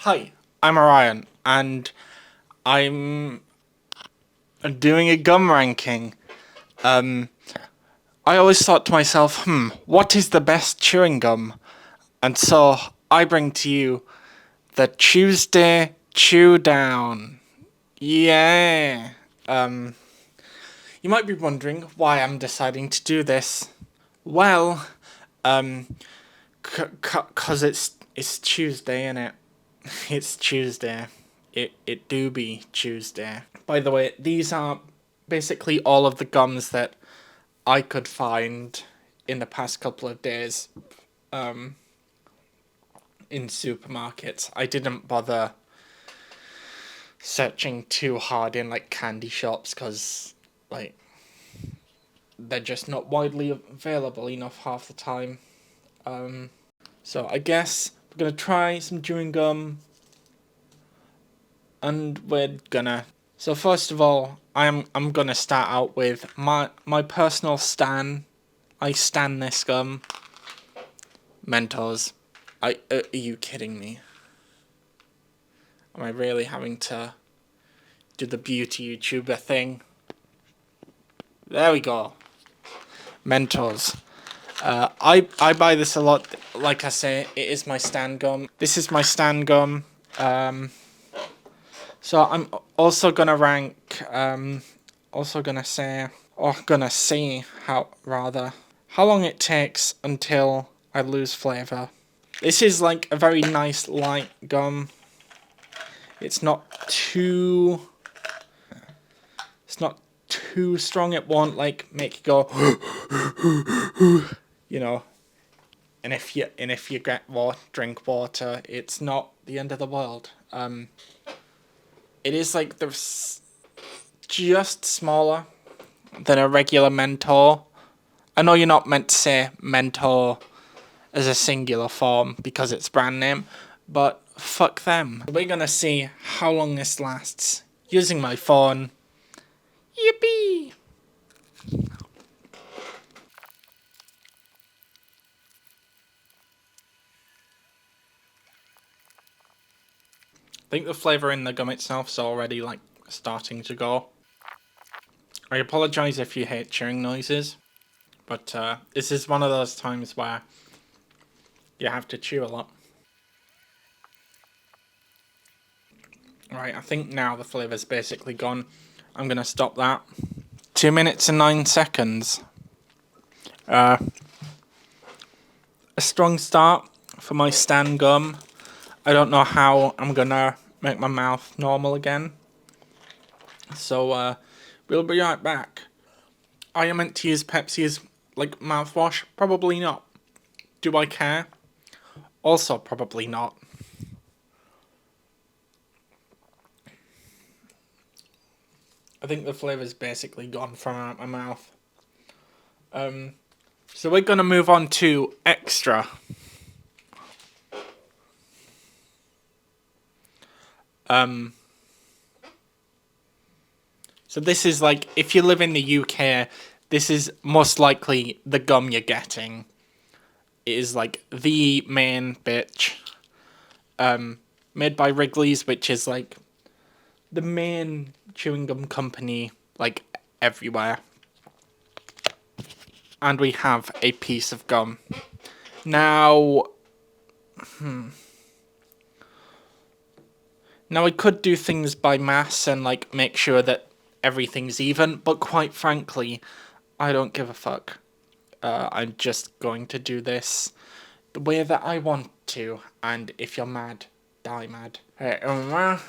Hi, I'm Orion, and I'm doing a gum ranking. I always thought to myself, what is the best chewing gum? And so I bring to you the Chewsday Chewdown. Yeah. You might be wondering why I'm deciding to do this. Well, cause it's Tuesday, innit? It's Tuesday. It do be Tuesday. By the way, these are basically all of the gums that I could find in the past couple of days in supermarkets. I didn't bother searching too hard in like candy shops because like they're just not widely available enough half the time. So I guess we're gonna try some chewing gum, and we're gonna. So first of all, I'm gonna start out with my personal stan. I stan this gum. Mentos. Are you kidding me? Am I really having to do the beauty YouTuber thing? There we go. Mentos. I buy this a lot. Like I say, it is my stan gum. This is my stan gum. So I'm also gonna rank. Also gonna say, or gonna see how long it takes until I lose flavor. This is like a very nice light gum. It's not too strong. It won't like make you go you know. And if you get drink water, it's not the end of the world. It is like just smaller than a regular Mentor. I know you're not meant to say Mentor as a singular form because it's brand name, but fuck them. We're gonna see how long this lasts using my phone. Yippee! I think the flavour in the gum itself is already like starting to go. I apologise if you hate chewing noises, but this is one of those times where you have to chew a lot. Right, I think now the flavour's basically gone. I'm gonna stop that. 2 minutes and 9 seconds. A strong start for my Stan gum. I don't know how I'm gonna make my mouth normal again. So we'll be right back. Are you meant to use Pepsi as like mouthwash? Probably not. Do I care? Also probably not. I think the flavour's basically gone from out my mouth. So we're gonna move on to extra. So this is like, if you live in the UK, this is most likely the gum you're getting. It is like the main bitch. Made by Wrigley's, which is like the main chewing gum company like everywhere. And we have a piece of gum. Now, Now I could do things by mass and like make sure that everything's even, but quite frankly, I don't give a fuck. I'm just going to do this the way that I want to, and if you're mad, die mad. Hey, oh,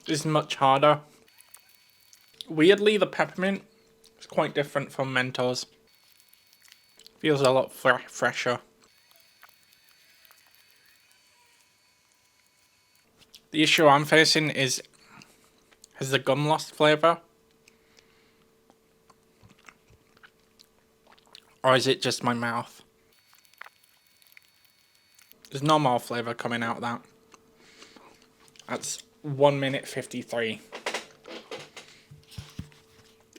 this is much harder. Weirdly, the peppermint is quite different from Mentos. Feels a lot fresher. The issue I'm facing is, has the gum lost flavour? Or is it just my mouth? There's no more flavour coming out of that. That's 1 minute 53.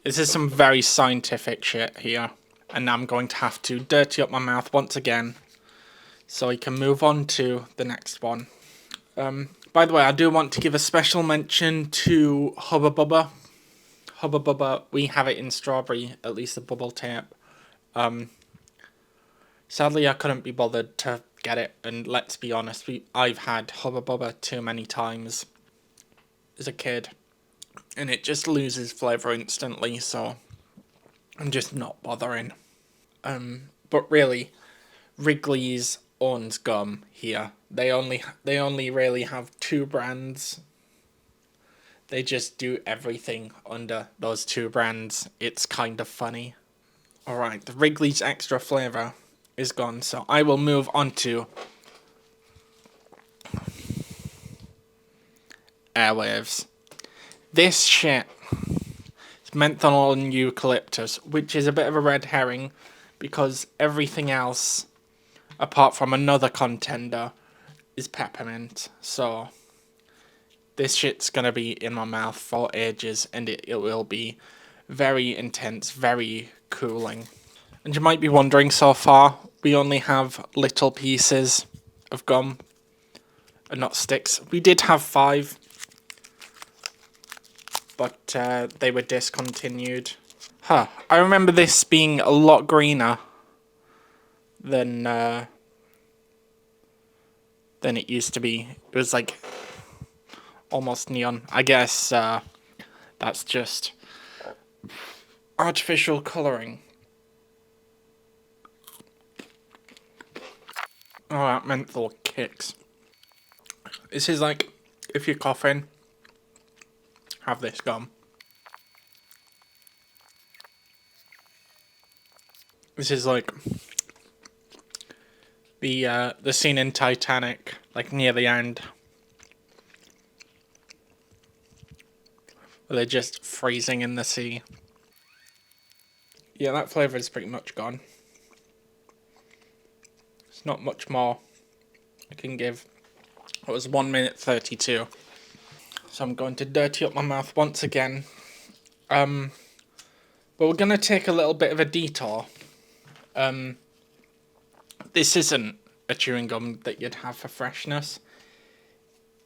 This is some very scientific shit here. And now I'm going to have to dirty up my mouth once again, so I can move on to the next one. By the way, I do want to give a special mention to Hubba Bubba. Hubba Bubba, we have it in strawberry, at least the bubble tape. Sadly, I couldn't be bothered to get it, and let's be honest, I've had Hubba Bubba too many times as a kid, and it just loses flavour instantly, so I'm just not bothering. But really, Wrigley's owns gum here. They only really have 2 brands. They just do everything under those 2 brands. It's kind of funny. Alright, the Wrigley's extra flavour is gone, so I will move on to Airwaves. This shit is menthol and eucalyptus, which is a bit of a red herring because everything else, apart from another contender, is peppermint. So this shit's gonna be in my mouth for ages, and it will be very intense, very cooling. And you might be wondering, so far we only have little pieces of gum and not sticks. We did have 5, but they were discontinued. I remember this being a lot greener than it used to be. It was like almost neon. I guess that's just artificial colouring. Oh, that menthol kicks. This is like, if you're coughing, have this gum. This is like the scene in Titanic, like near the end, where they're just freezing in the sea. Yeah, that flavour is pretty much gone. It's not much more I can give. It was 1 minute 32. So I'm going to dirty up my mouth once again. But we're going to take a little bit of a detour. This isn't a chewing gum that you'd have for freshness.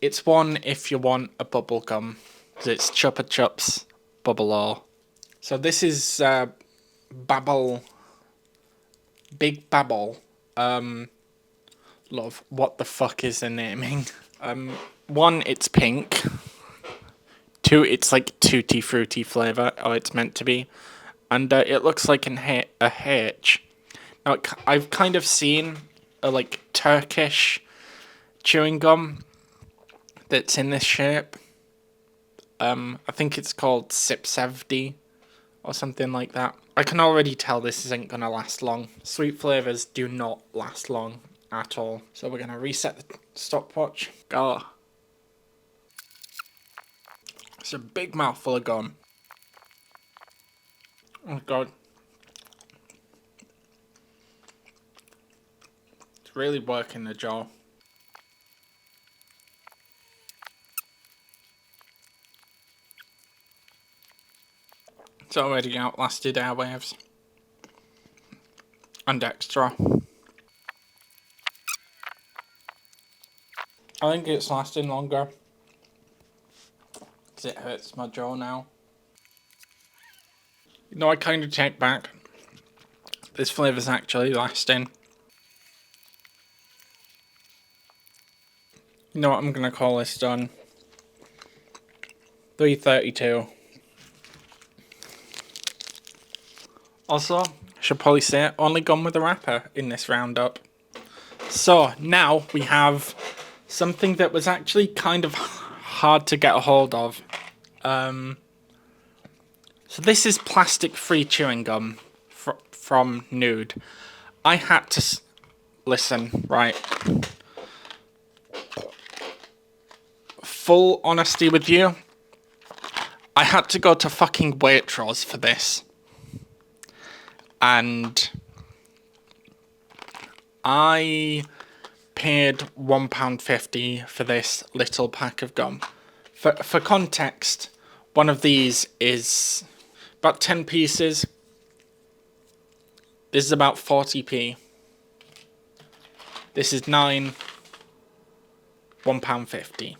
It's one if you want a bubble gum. It's Chupa Chups Bubble O. So this is Babble. Big Babble. Love. What the fuck is the naming? 1, it's pink. 2, it's like tutti fruity flavour, or it's meant to be. And it looks like a H. Now, I've kind of seen a like Turkish chewing gum that's in this shape. I think it's called Sipsevdi or something like that. I can already tell this isn't going to last long. Sweet flavours do not last long at all. So we're going to reset the stopwatch. Go. It's a big mouthful of gum. Oh god. It's really working the jaw. It's already outlasted Airwaves. And extra. I think it's lasting longer. Because it hurts my jaw now. You know, I kind of take back. This flavour's actually lasting. You know what, I'm going to call this done. 3:32. Also, I should probably say, only gone with a wrapper in this roundup. So, now we have something that was actually kind of hard to get a hold of. So this is plastic-free chewing gum from Nude. I had to... Listen, right. Full honesty with you, I had to go to fucking Waitrose for this. And I paid £1.50 for this little pack of gum. For context, one of these is About 10 pieces. This is about 40p. This is 9, £1.50.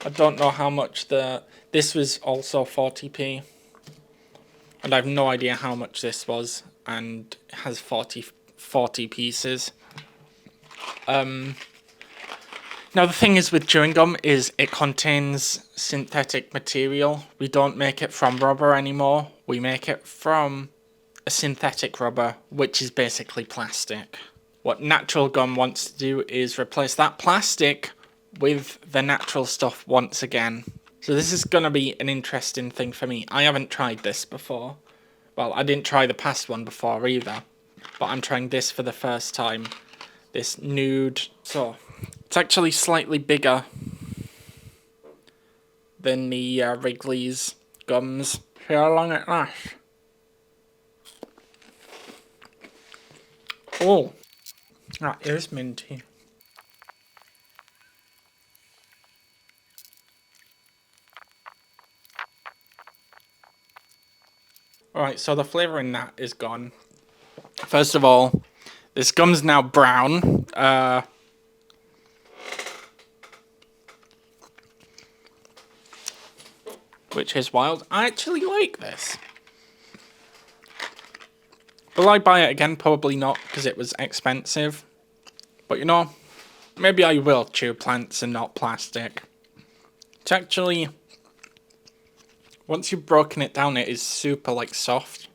I don't know how much this was also 40p. And I have no idea how much this was. And it has 40 pieces. Now the thing is with chewing gum is it contains synthetic material. We don't make it from rubber anymore. We make it from a synthetic rubber, which is basically plastic. What natural gum wants to do is replace that plastic with the natural stuff once again. So this is going to be an interesting thing for me. I haven't tried this before. Well, I didn't try the past one before either. But I'm trying this for the first time. This nude. So it's actually slightly bigger than the Wrigley's gums. See how long it lasts. Oh, that is minty. Alright, so the flavour in that is gone. First of all, this gum's now brown. Which is wild. I actually like this. Will I buy it again? Probably not, because it was expensive. But you know, maybe I will chew plants and not plastic. It's actually, once you've broken it down, it is super like soft.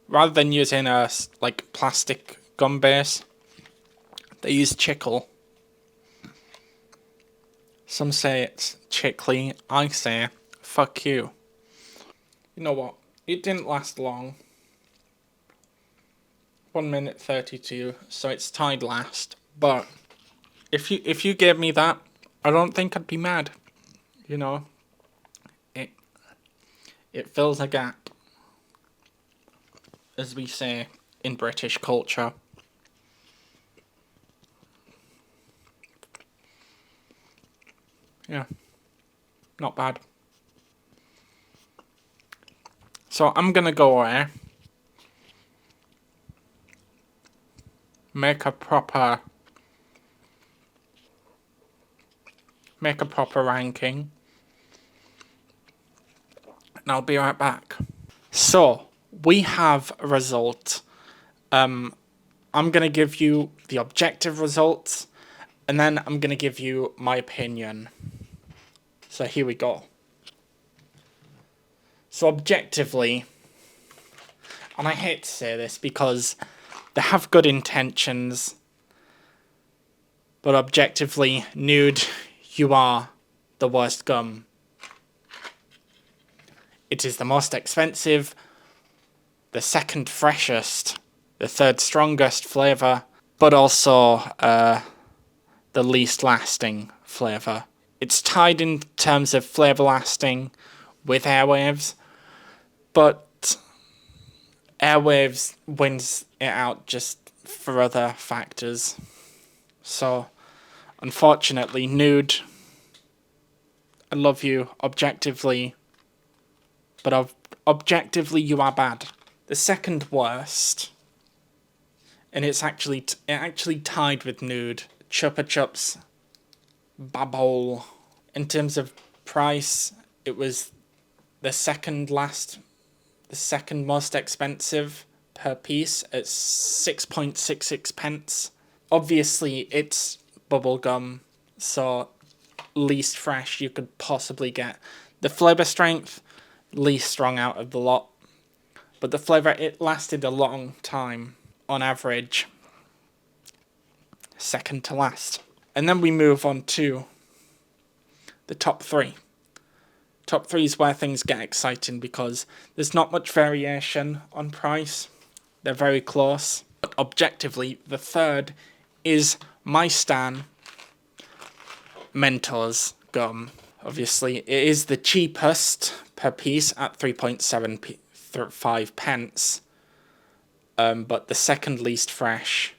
Rather than using a like plastic gum base, they use chicle. Some say it's chickly. I say, fuck you. You know what? It didn't last long. 1 minute 32, so it's tied last. But if you gave me that, I don't think I'd be mad. You know, it fills a gap, as we say in British culture. Yeah, not bad. So I'm gonna go away, make a proper ranking, and I'll be right back. So we have a result. I'm gonna give you the objective results, and then I'm gonna give you my opinion. So here we go. So objectively, and I hate to say this because they have good intentions, but objectively, Nude, you are the worst gum. It is the most expensive, the second freshest, the third strongest flavour, but also the least lasting flavour. It's tied in terms of flavour lasting with Airwaves, but Airwaves wins it out just for other factors. So, unfortunately, Nude, I love you objectively, but objectively you are bad. The second worst, and it actually tied with Nude, Chupa Chups Babble. In terms of price, it was the second most expensive per piece at 6.66 pence. Obviously, it's bubblegum, so least fresh you could possibly get. The flavour strength, least strong out of the lot. But the flavour, it lasted a long time, on average. Second to last. And then we move on to the top three. Top three is where things get exciting because there's not much variation on price. They're very close. But objectively, the third is my stan, Mentos gum. Obviously, it is the cheapest per piece at 3.75 pence. But the second least fresh,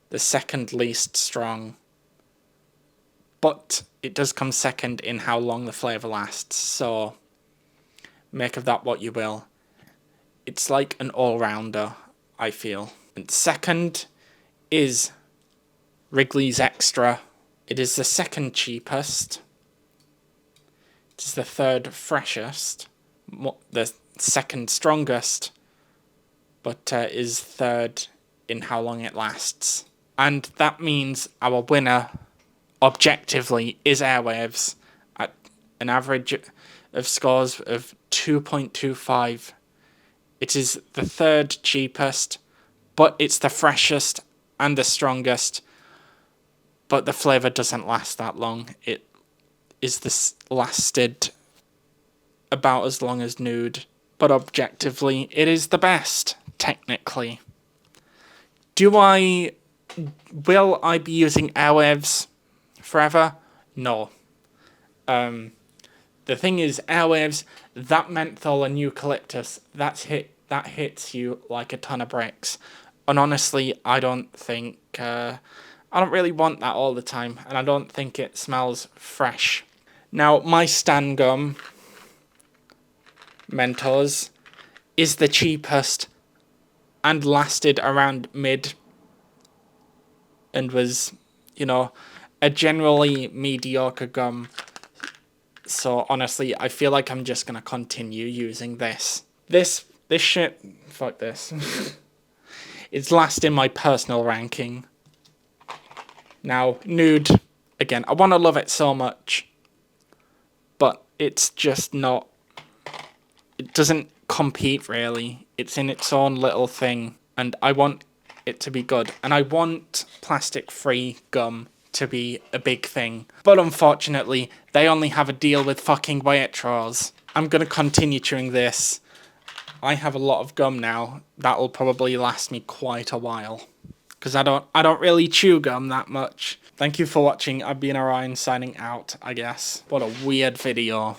the second least strong. But it does come second in how long the flavour lasts. So Make of that what you will. It's like an all-rounder, I feel. And second is Wrigley's Extra. It is the second cheapest. It is the third freshest. The second strongest. But is third in how long it lasts. And that means our winner, objectively, is Airwaves at an average of scores of 2.25. It is the third cheapest, but it's the freshest and the strongest. But the flavour doesn't last that long. It is lasted about as long as Nude. But objectively, it is the best, technically. Will I be using Airwaves forever? No. The thing is, Airwaves, that menthol and eucalyptus, that hits you like a ton of bricks. And honestly, I don't really want that all the time, and I don't think it smells fresh. Now, my Stan Gum Mentos is the cheapest and lasted around mid and was, a generally mediocre gum. So honestly, I feel like I'm just gonna continue using this. This shit, fuck this. It's last in my personal ranking. Now, Nude, again, I want to love it so much, but it's just not, it doesn't compete really. It's in its own little thing, and I want it to be good. And I want plastic-free gum to be a big thing. But unfortunately, they only have a deal with fucking Waitrose. I'm going to continue chewing this. I have a lot of gum now. That'll probably last me quite a while. Because I don't really chew gum that much. Thank you for watching. I've been Orion signing out, I guess. What a weird video.